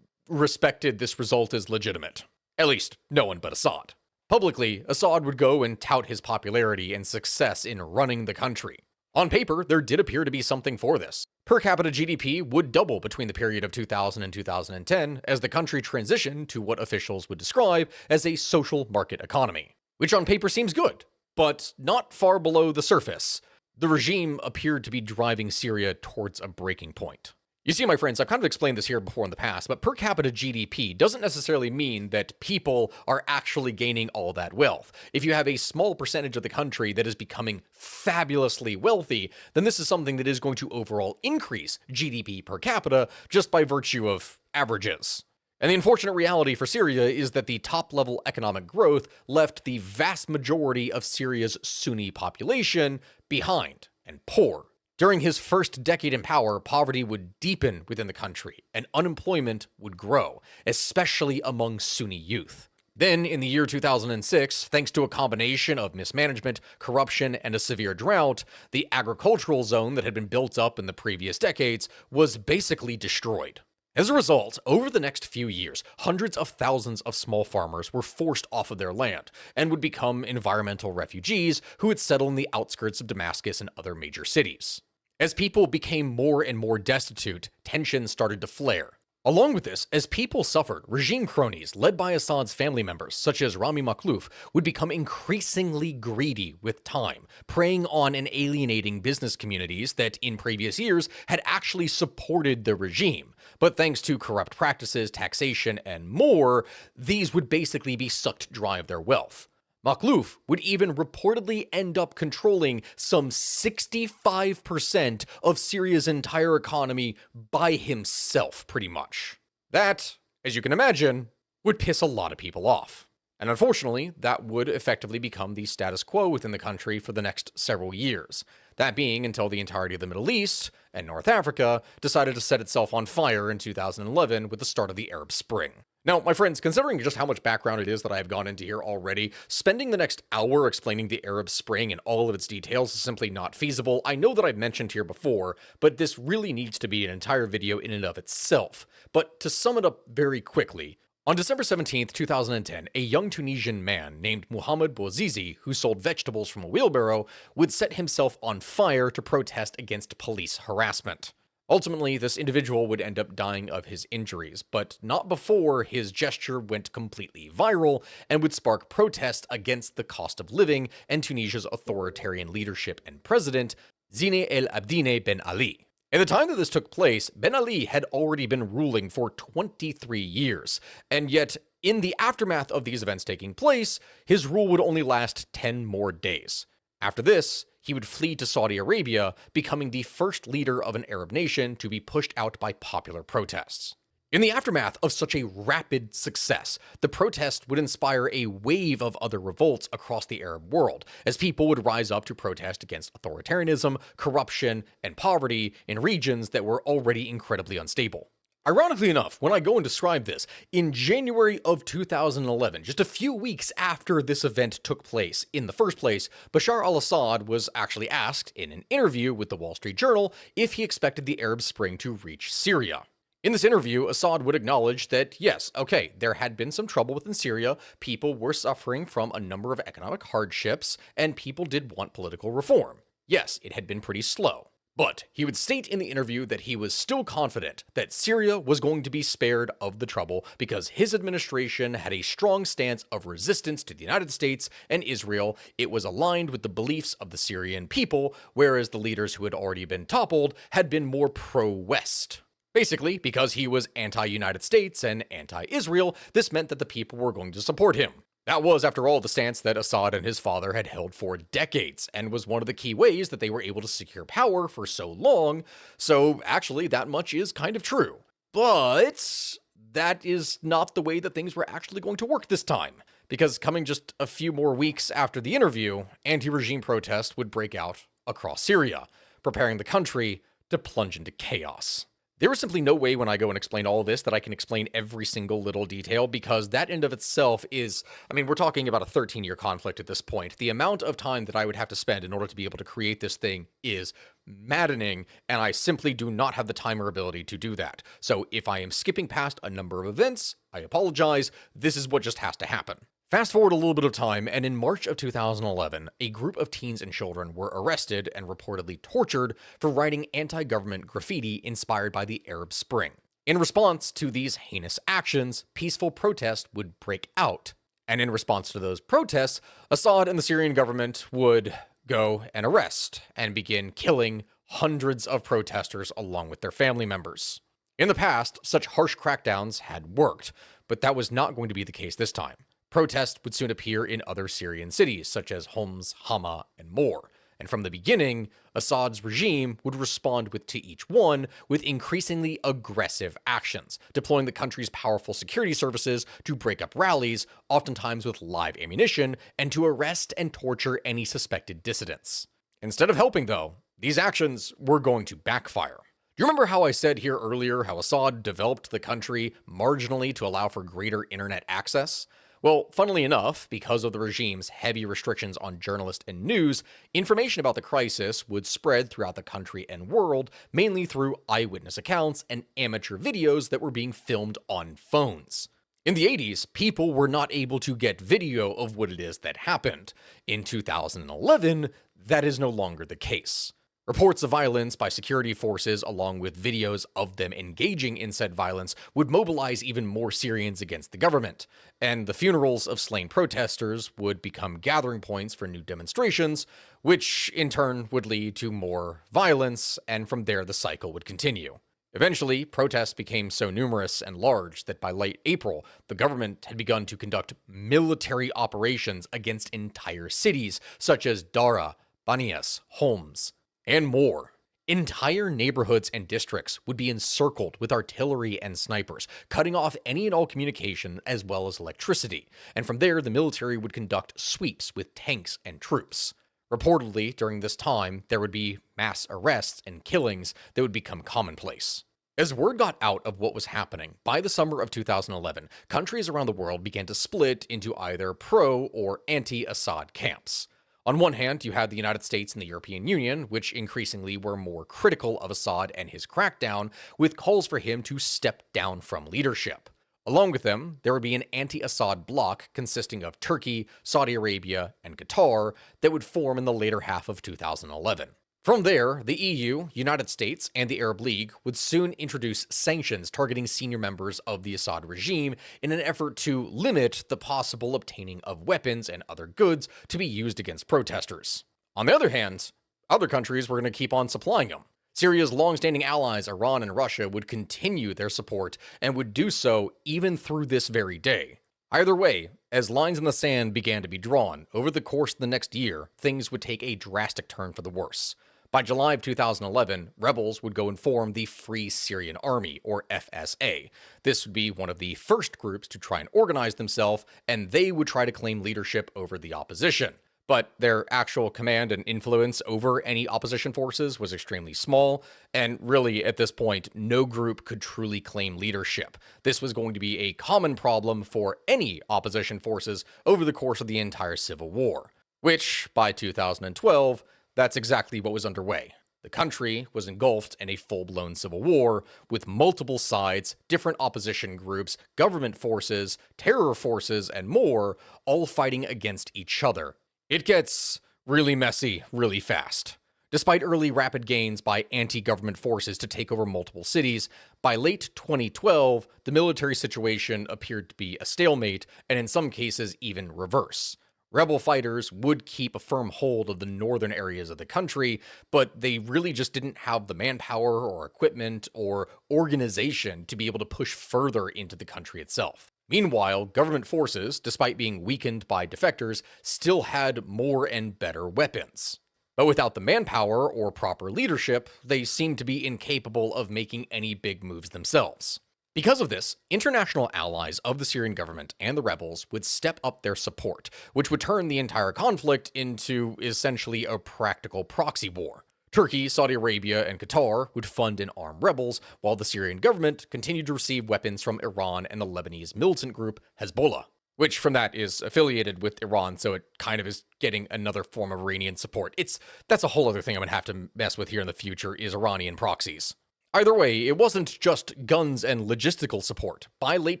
respected this result as legitimate. At least, no one but Assad. Publicly, Assad would go and tout his popularity and success in running the country. On paper, there did appear to be something for this. Per capita GDP would double between the period of 2000 and 2010 as the country transitioned to what officials would describe as a social market economy, which on paper seems good, but not far below the surface. The regime appeared to be driving Syria towards a breaking point. You see, my friends, I've kind of explained this here before in the past, but per capita GDP doesn't necessarily mean that people are actually gaining all that wealth. If you have a small percentage of the country that is becoming fabulously wealthy, then this is something that is going to overall increase GDP per capita just by virtue of averages. And the unfortunate reality for Syria is that the top-level economic growth left the vast majority of Syria's Sunni population behind and poor. During his first decade in power, poverty would deepen within the country, and unemployment would grow, especially among Sunni youth. Then, in the year 2006, thanks to a combination of mismanagement, corruption, and a severe drought, the agricultural zone that had been built up in the previous decades was basically destroyed. As a result, over the next few years, hundreds of thousands of small farmers were forced off of their land and would become environmental refugees who would settle in the outskirts of Damascus and other major cities. As people became more and more destitute, tensions started to flare. Along with this, as people suffered, regime cronies led by Assad's family members, such as Rami Makhlouf, would become increasingly greedy with time, preying on and alienating business communities that in previous years had actually supported the regime. But thanks to corrupt practices, taxation, and more, these would basically be sucked dry of their wealth. Makhlouf would even reportedly end up controlling some 65% of Syria's entire economy by himself, pretty much. That, as you can imagine, would piss a lot of people off. And unfortunately, that would effectively become the status quo within the country for the next several years. That being until the entirety of the Middle East and North Africa decided to set itself on fire in 2011 with the start of the Arab Spring. Now, my friends, considering just how much background it is that I have gone into here already, spending the next hour explaining the Arab Spring and all of its details is simply not feasible. I know that I've mentioned here before, but this really needs to be an entire video in and of itself. But to sum it up very quickly, On December 17th, 2010, a young Tunisian man named Mohamed Bouazizi, who sold vegetables from a wheelbarrow, would set himself on fire to protest against police harassment. Ultimately, this individual would end up dying of his injuries, but not before his gesture went completely viral and would spark protest against the cost of living and Tunisia's authoritarian leadership and president, Zine El Abidine Ben Ali. At the time that this took place, Ben Ali had already been ruling for 23 years, and yet, in the aftermath of these events taking place, his rule would only last 10 more days. After this, he would flee to Saudi Arabia, becoming the first leader of an Arab nation to be pushed out by popular protests. In the aftermath of such a rapid success, the protest would inspire a wave of other revolts across the Arab world, as people would rise up to protest against authoritarianism, corruption, and poverty in regions that were already incredibly unstable. Ironically enough, when I go and describe this, in January of 2011, just a few weeks after this event took place in the first place, Bashar al-Assad was actually asked in an interview with the Wall Street Journal if he expected the Arab Spring to reach Syria. In this interview, Assad would acknowledge that, yes, okay, there had been some trouble within Syria, people were suffering from a number of economic hardships, and people did want political reform. Yes, it had been pretty slow. But he would state in the interview that he was still confident that Syria was going to be spared of the trouble because his administration had a strong stance of resistance to the United States and Israel. It was aligned with the beliefs of the Syrian people, whereas the leaders who had already been toppled had been more pro-West. Basically, because he was anti-United States and anti-Israel, this meant that the people were going to support him. That was, after all, the stance that Assad and his father had held for decades, and was one of the key ways that they were able to secure power for so long, so actually that much is kind of true. But that is not the way that things were actually going to work this time, because coming just a few more weeks after the interview, anti-regime protests would break out across Syria, preparing the country to plunge into chaos. There is simply no way when I go and explain all of this that I can explain every single little detail, because that in of itself is, we're talking about a 13-year conflict at this point. The amount of time that I would have to spend in order to be able to create this thing is maddening, and I simply do not have the time or ability to do that. So if I am skipping past a number of events, I apologize. This is what just has to happen. Fast forward a little bit of time, and in March of 2011, a group of teens and children were arrested and reportedly tortured for writing anti-government graffiti inspired by the Arab Spring. In response to these heinous actions, peaceful protests would break out. And in response to those protests, Assad and the Syrian government would go and arrest and begin killing hundreds of protesters along with their family members. In the past, such harsh crackdowns had worked, but that was not going to be the case this time. Protests would soon appear in other Syrian cities, such as Homs, Hama, and more. And from the beginning, Assad's regime would respond to each one with increasingly aggressive actions, deploying the country's powerful security services to break up rallies, oftentimes with live ammunition, and to arrest and torture any suspected dissidents. Instead of helping, though, these actions were going to backfire. Do you remember how I said here earlier how Assad developed the country marginally to allow for greater internet access? Well, funnily enough, because of the regime's heavy restrictions on journalists and news, information about the crisis would spread throughout the country and world, mainly through eyewitness accounts and amateur videos that were being filmed on phones. In the 80s, people were not able to get video of what it is that happened. In 2011, that is no longer the case. Reports of violence by security forces, along with videos of them engaging in said violence, would mobilize even more Syrians against the government, and the funerals of slain protesters would become gathering points for new demonstrations, which in turn would lead to more violence, and from there the cycle would continue. Eventually, protests became so numerous and large that by late April, the government had begun to conduct military operations against entire cities, such as Dara, Banias, Homs, and more. Entire neighborhoods and districts would be encircled with artillery and snipers, cutting off any and all communication as well as electricity, and from there the military would conduct sweeps with tanks and troops. Reportedly, during this time, there would be mass arrests and killings that would become commonplace. As word got out of what was happening, by the summer of 2011, countries around the world began to split into either pro- or anti-Assad camps. On one hand, you had the United States and the European Union, which increasingly were more critical of Assad and his crackdown, with calls for him to step down from leadership. Along with them, there would be an anti-Assad bloc consisting of Turkey, Saudi Arabia, and Qatar that would form in the later half of 2011. From there, the EU, United States, and the Arab League would soon introduce sanctions targeting senior members of the Assad regime in an effort to limit the possible obtaining of weapons and other goods to be used against protesters. On the other hand, other countries were going to keep on supplying them. Syria's long-standing allies, Iran and Russia, would continue their support and would do so even through this very day. Either way, as lines in the sand began to be drawn, over the course of the next year, things would take a drastic turn for the worse. By July of 2011, rebels would go and form the Free Syrian Army, or FSA. This would be one of the first groups to try and organize themselves, and they would try to claim leadership over the opposition. But their actual command and influence over any opposition forces was extremely small, and really, at this point, no group could truly claim leadership. This was going to be a common problem for any opposition forces over the course of the entire civil war, which, by 2012, that's exactly what was underway. The country was engulfed in a full-blown civil war with multiple sides, different opposition groups, government forces, terror forces, and more, all fighting against each other. It gets really messy really fast. Despite early rapid gains by anti-government forces to take over multiple cities, by late 2012, the military situation appeared to be a stalemate, and in some cases even reverse. Rebel fighters would keep a firm hold of the northern areas of the country, but they really just didn't have the manpower or equipment or organization to be able to push further into the country itself. Meanwhile, government forces, despite being weakened by defectors, still had more and better weapons. But without the manpower or proper leadership, they seemed to be incapable of making any big moves themselves. Because of this, international allies of the Syrian government and the rebels would step up their support, which would turn the entire conflict into essentially a practical proxy war. Turkey, Saudi Arabia, and Qatar would fund and arm rebels, while the Syrian government continued to receive weapons from Iran and the Lebanese militant group Hezbollah, which from that is affiliated with Iran, so it kind of is getting another form of Iranian support. That's a whole other thing I'm gonna have to mess with here in the future, is Iranian proxies. Either way, it wasn't just guns and logistical support. By late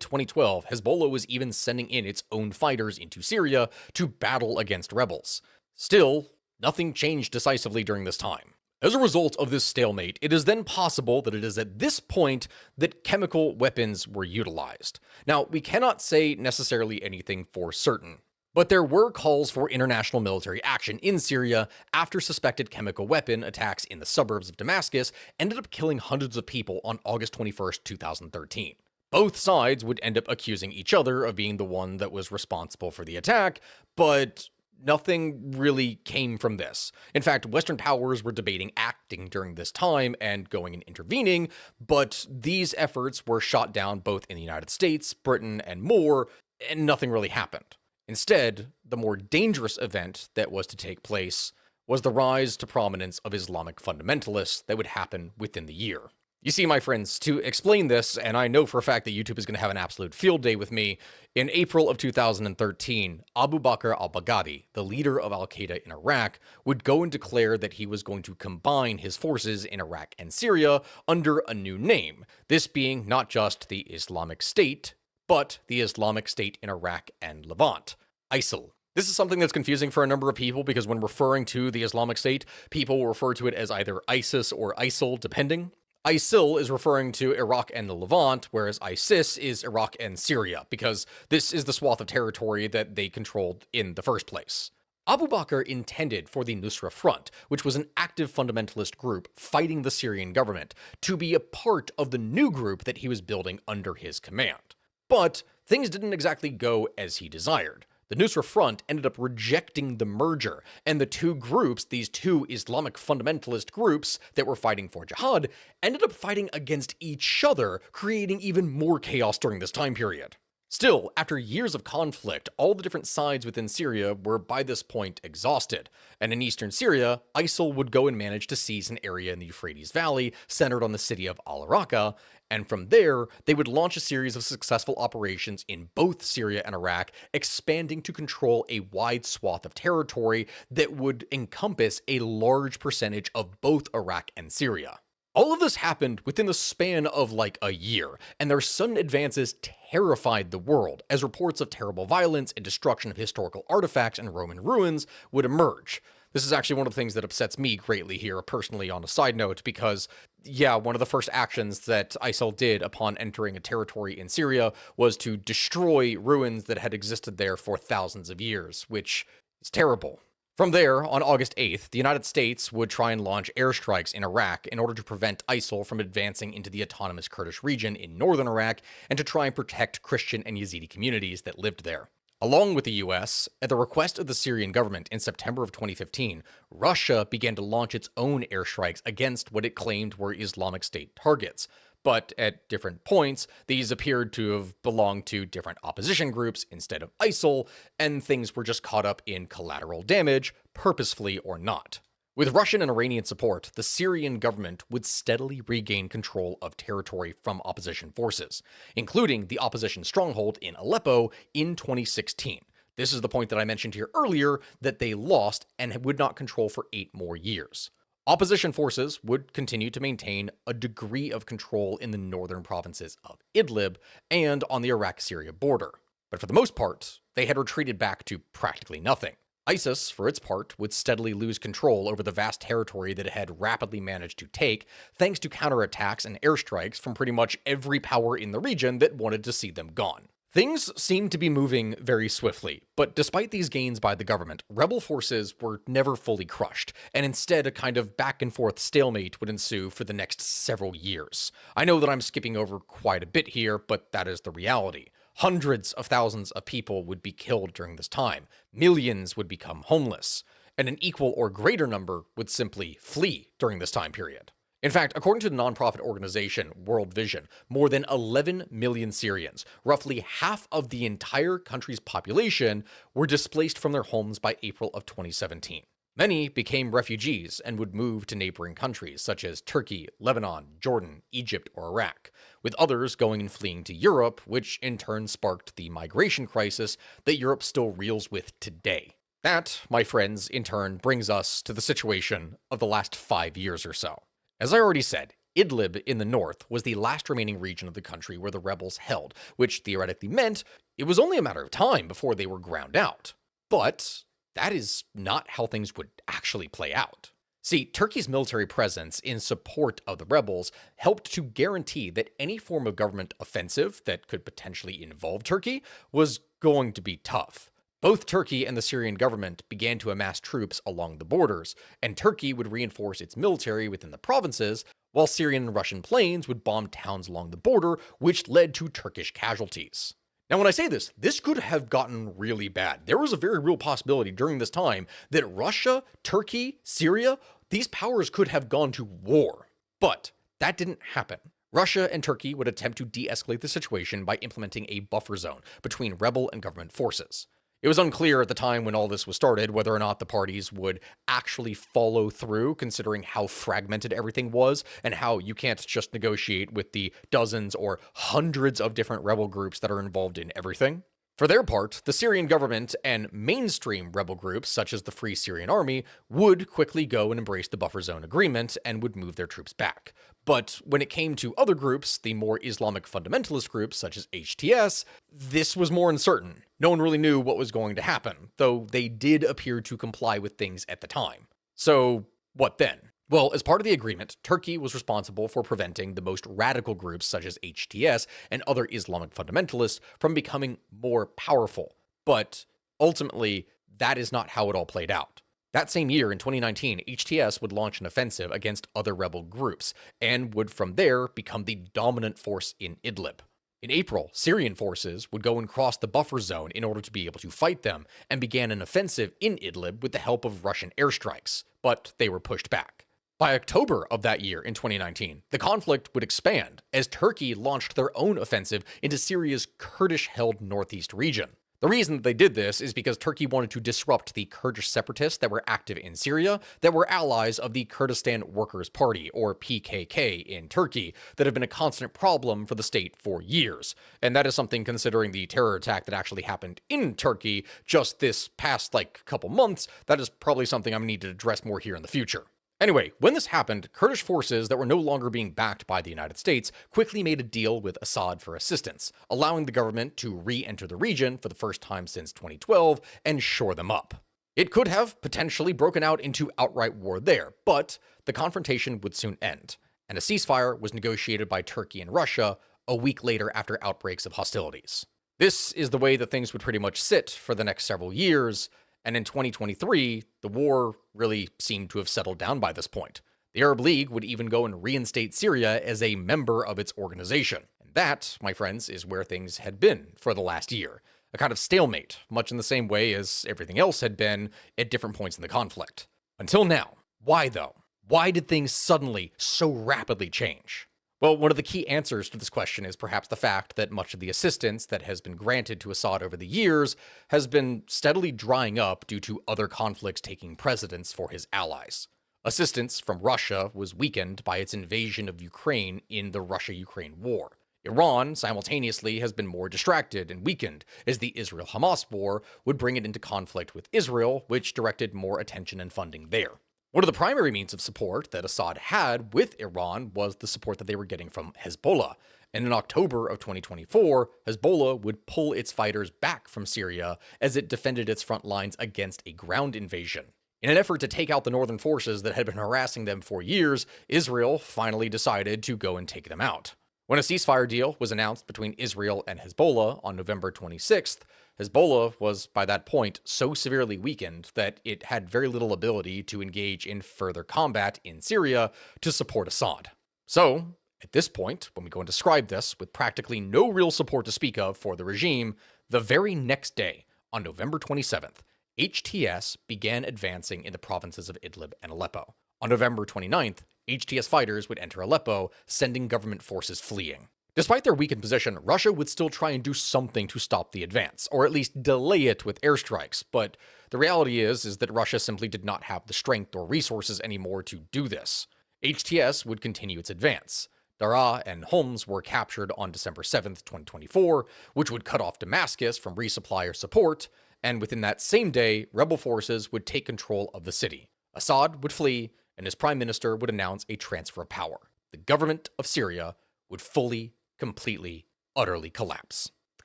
2012, Hezbollah was even sending in its own fighters into Syria to battle against rebels. Still, nothing changed decisively during this time. As a result of this stalemate, it is then possible that it is at this point that chemical weapons were utilized. Now, we cannot say necessarily anything for certain, but there were calls for international military action in Syria after suspected chemical weapon attacks in the suburbs of Damascus ended up killing hundreds of people on August 21st, 2013. Both sides would end up accusing each other of being the one that was responsible for the attack, but nothing really came from this. In fact, Western powers were debating acting during this time and going and intervening, but these efforts were shot down both in the United States, Britain, and more, and nothing really happened. Instead, the more dangerous event that was to take place was the rise to prominence of Islamic fundamentalists that would happen within the year. You see, my friends, to explain this, and I know for a fact that YouTube is going to have an absolute field day with me, in April of 2013, Abu Bakr al-Baghdadi, the leader of al-Qaeda in Iraq, would go and declare that he was going to combine his forces in Iraq and Syria under a new name, this being not just the Islamic State, but the Islamic State in Iraq and Levant, ISIL. This is something that's confusing for a number of people because when referring to the Islamic State, people will refer to it as either ISIS or ISIL, depending. ISIL is referring to Iraq and the Levant, whereas ISIS is Iraq and Syria, because this is the swath of territory that they controlled in the first place. Abu Bakr intended for the Nusra Front, which was an active fundamentalist group fighting the Syrian government, to be a part of the new group that he was building under his command. But things didn't exactly go as he desired. The Nusra Front ended up rejecting the merger, and the two groups, these two Islamic fundamentalist groups that were fighting for jihad, ended up fighting against each other, creating even more chaos during this time period. Still, after years of conflict, all the different sides within Syria were by this point exhausted, and in eastern Syria, ISIL would go and manage to seize an area in the Euphrates Valley centered on the city of al-Raqqa, and from there, they would launch a series of successful operations in both Syria and Iraq, expanding to control a wide swath of territory that would encompass a large percentage of both Iraq and Syria. All of this happened within the span of like a year, and their sudden advances terrified the world as reports of terrible violence and destruction of historical artifacts and Roman ruins would emerge. This is actually one of the things that upsets me greatly here, personally, on a side note, because, yeah, one of the first actions that ISIL did upon entering a territory in Syria was to destroy ruins that had existed there for thousands of years, which is terrible. From there, on August 8th, the United States would try and launch airstrikes in Iraq in order to prevent ISIL from advancing into the autonomous Kurdish region in northern Iraq and to try and protect Christian and Yazidi communities that lived there. Along with the US, at the request of the Syrian government in September of 2015, Russia began to launch its own airstrikes against what it claimed were Islamic State targets. But at different points, these appeared to have belonged to different opposition groups instead of ISIL, and things were just caught up in collateral damage, purposefully or not. With Russian and Iranian support, the Syrian government would steadily regain control of territory from opposition forces, including the opposition stronghold in Aleppo in 2016. This is the point that I mentioned here earlier that they lost and would not control for 8 more years. Opposition forces would continue to maintain a degree of control in the northern provinces of Idlib and on the Iraq-Syria border. But for the most part, they had retreated back to practically nothing. ISIS, for its part, would steadily lose control over the vast territory that it had rapidly managed to take, thanks to counterattacks and airstrikes from pretty much every power in the region that wanted to see them gone. Things seemed to be moving very swiftly, but despite these gains by the government, rebel forces were never fully crushed, and instead a kind of back-and-forth stalemate would ensue for the next several years. I know that I'm skipping over quite a bit here, but that is the reality. Hundreds of thousands of people would be killed during this time, millions would become homeless, and an equal or greater number would simply flee during this time period. In fact, according to the nonprofit organization World Vision, more than 11 million Syrians, roughly half of the entire country's population, were displaced from their homes by April of 2017. Many became refugees and would move to neighboring countries such as Turkey, Lebanon, Jordan, Egypt, or Iraq, with others going and fleeing to Europe, which in turn sparked the migration crisis that Europe still reels with today. That, my friends, in turn brings us to the situation of the last 5 years or so. As I already said, Idlib in the north was the last remaining region of the country where the rebels held, which theoretically meant it was only a matter of time before they were ground out. But that is not how things would actually play out. See, Turkey's military presence in support of the rebels helped to guarantee that any form of government offensive that could potentially involve Turkey was going to be tough. Both Turkey and the Syrian government began to amass troops along the borders, and Turkey would reinforce its military within the provinces, while Syrian and Russian planes would bomb towns along the border, which led to Turkish casualties. Now, when I say this, this could have gotten really bad. There was a very real possibility during this time that Russia, Turkey, Syria, these powers could have gone to war. But that didn't happen. Russia and Turkey would attempt to de-escalate the situation by implementing a buffer zone between rebel and government forces. It was unclear at the time when all this was started whether or not the parties would actually follow through, considering how fragmented everything was and how you can't just negotiate with the dozens or hundreds of different rebel groups that are involved in everything. For their part, the Syrian government and mainstream rebel groups, such as the Free Syrian Army, would quickly go and embrace the buffer zone agreement and would move their troops back. But when it came to other groups, the more Islamic fundamentalist groups, such as HTS, this was more uncertain. No one really knew what was going to happen, though they did appear to comply with things at the time. So, what then? Well, as part of the agreement, Turkey was responsible for preventing the most radical groups such as HTS and other Islamic fundamentalists from becoming more powerful. But ultimately, that is not how it all played out. That same year, in 2019, HTS would launch an offensive against other rebel groups, and would from there become the dominant force in Idlib. In April, Syrian forces would go and cross the buffer zone in order to be able to fight them, and began an offensive in Idlib with the help of Russian airstrikes, but they were pushed back. By October of that year, in 2019, the conflict would expand as Turkey launched their own offensive into Syria's Kurdish-held northeast region. The reason that they did this is because Turkey wanted to disrupt the Kurdish separatists that were active in Syria, that were allies of the Kurdistan Workers' Party, or PKK, in Turkey, that have been a constant problem for the state for years. And that is something, considering the terror attack that actually happened in Turkey just this past, couple months, that is probably something I'm going to need to address more here in the future. Anyway, when this happened, Kurdish forces that were no longer being backed by the United States quickly made a deal with Assad for assistance, allowing the government to re-enter the region for the first time since 2012 and shore them up. It could have potentially broken out into outright war there, but the confrontation would soon end, and a ceasefire was negotiated by Turkey and Russia a week later after outbreaks of hostilities. This is the way that things would pretty much sit for the next several years, and in 2023, the war really seemed to have settled down by this point. The Arab League would even go and reinstate Syria as a member of its organization. And that, my friends, is where things had been for the last year. A kind of stalemate, much in the same way as everything else had been at different points in the conflict. Until now. Why though? Why did things suddenly so rapidly change? Well, one of the key answers to this question is perhaps the fact that much of the assistance that has been granted to Assad over the years has been steadily drying up due to other conflicts taking precedence for his allies. Assistance from Russia was weakened by its invasion of Ukraine in the Russia-Ukraine war. Iran, simultaneously, has been more distracted and weakened, as the Israel-Hamas war would bring it into conflict with Israel, which directed more attention and funding there. One of the primary means of support that Assad had with Iran was the support that they were getting from Hezbollah. And in October of 2024, Hezbollah would pull its fighters back from Syria as it defended its front lines against a ground invasion. In an effort to take out the northern forces that had been harassing them for years, Israel finally decided to go and take them out. When a ceasefire deal was announced between Israel and Hezbollah on November 26th, Hezbollah was, by that point, so severely weakened that it had very little ability to engage in further combat in Syria to support Assad. So, at this point, when we go and describe this, with practically no real support to speak of for the regime, the very next day, on November 27th, HTS began advancing in the provinces of Idlib and Aleppo. On November 29th, HTS fighters would enter Aleppo, sending government forces fleeing. Despite their weakened position, Russia would still try and do something to stop the advance, or at least delay it with airstrikes, but the reality is that Russia simply did not have the strength or resources anymore to do this. HTS would continue its advance. Daraa and Homs were captured on December 7th, 2024, which would cut off Damascus from resupply or support, and within that same day, rebel forces would take control of the city. Assad would flee, and his prime minister would announce a transfer of power. The government of Syria would fully, completely, utterly collapse. The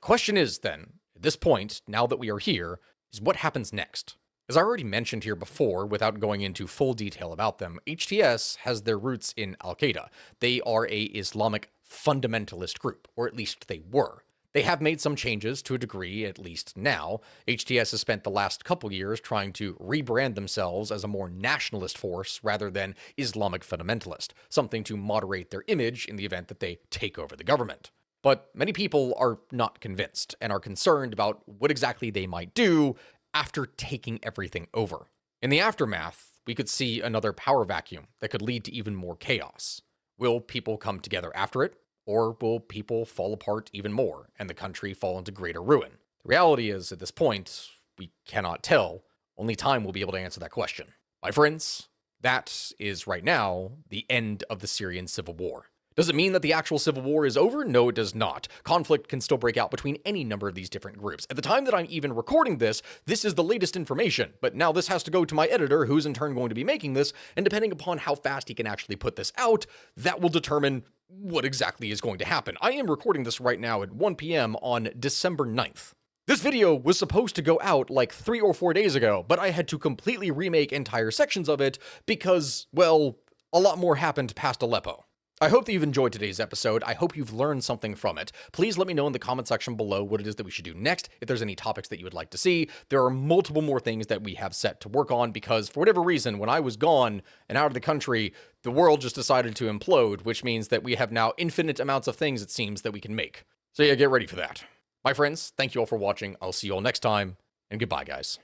question is then, at this point, now that we are here, is what happens next? As I already mentioned here before, without going into full detail about them, HTS has their roots in Al-Qaeda. They are a Islamic fundamentalist group, or at least they were. They have made some changes to a degree, at least now. HTS has spent the last couple years trying to rebrand themselves as a more nationalist force rather than Islamic fundamentalist, something to moderate their image in the event that they take over the government. But many people are not convinced and are concerned about what exactly they might do after taking everything over. In the aftermath, we could see another power vacuum that could lead to even more chaos. Will people come together after it? Or will people fall apart even more, and the country fall into greater ruin? The reality is, at this point, we cannot tell. Only time will be able to answer that question. My friends, that is right now the end of the Syrian civil war. Does it mean that the actual civil war is over? No, it does not. Conflict can still break out between any number of these different groups. At the time that I'm even recording this, this is the latest information, but now this has to go to my editor, who's in turn going to be making this, and depending upon how fast he can actually put this out, that will determine what exactly is going to happen. I am recording this right now at 1 p.m. on December 9th. This video was supposed to go out like 3 or 4 days ago, but I had to completely remake entire sections of it because, well, a lot more happened past Aleppo. I hope that you've enjoyed today's episode. I hope you've learned something from it. Please let me know in the comment section below what it is that we should do next, if there's any topics that you would like to see. There are multiple more things that we have set to work on because for whatever reason, when I was gone and out of the country, the world just decided to implode, which means that we have now infinite amounts of things, it seems, that we can make. So yeah, get ready for that. My friends, thank you all for watching. I'll see you all next time, and goodbye, guys.